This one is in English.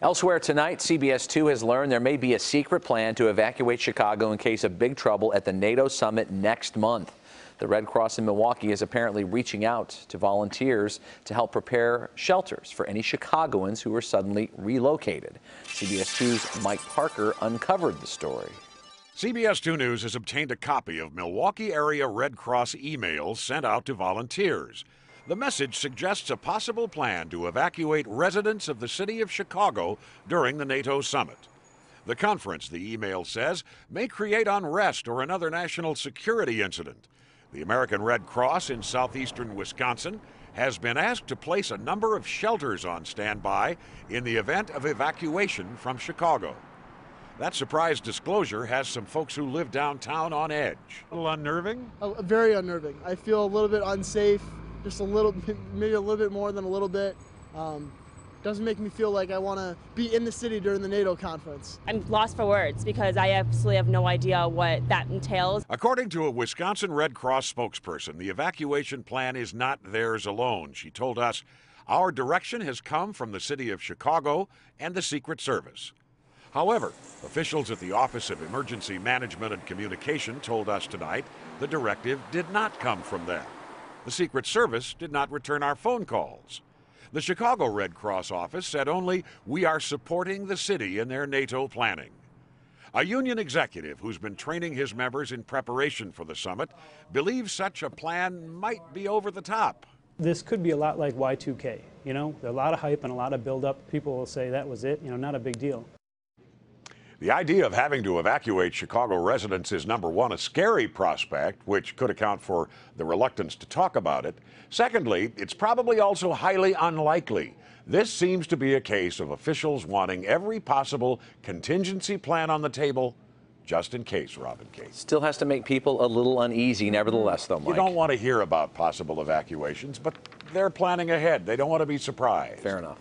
Elsewhere tonight, CBS 2 has learned there may be a secret plan to evacuate Chicago in case of big trouble at the NATO summit next month. The Red Cross in Milwaukee is apparently reaching out to volunteers to help prepare shelters for any Chicagoans who are suddenly relocated. CBS 2's Mike Parker uncovered the story. CBS 2 News has obtained a copy of Milwaukee area Red Cross emails sent out to volunteers. The message suggests a possible plan to evacuate residents of the city of Chicago during the NATO summit. The conference, the email says, may create unrest or another national security incident. The American Red Cross in southeastern Wisconsin has been asked to place a number of shelters on standby in the event of evacuation from Chicago. That surprise disclosure has some folks who live downtown on edge. A little unnerving? Very unnerving. I feel a little bit unsafe, just a little bit, maybe a little bit more than a little bit. Doesn't make me feel like I want to be in the city during the NATO conference. I'm lost for words because I absolutely have no idea what that entails. According to a Wisconsin Red Cross spokesperson, the evacuation plan is not theirs alone. She told us, "Our direction has come from the city of Chicago and the Secret Service." However, officials at the Office of Emergency Management and Communication told us tonight the directive did not come from them. The Secret Service did not return our phone calls. The Chicago Red Cross office said only, "We are supporting the city in their NATO planning." A union executive who's been training his members in preparation for the summit believes such a plan might be over the top. This could be a lot like Y2K. You know, a lot of hype and a lot of buildup. People will say that was it, not a big deal. The idea of having to evacuate Chicago residents is, number one, a scary prospect, which could account for the reluctance to talk about it. Secondly, it's probably also highly unlikely. This seems to be a case of officials wanting every possible contingency plan on the table, just in case, Robin Kate. Still has to make people a little uneasy, nevertheless, though, Mike. You don't want to hear about possible evacuations, but they're planning ahead. They don't want to be surprised. Fair enough.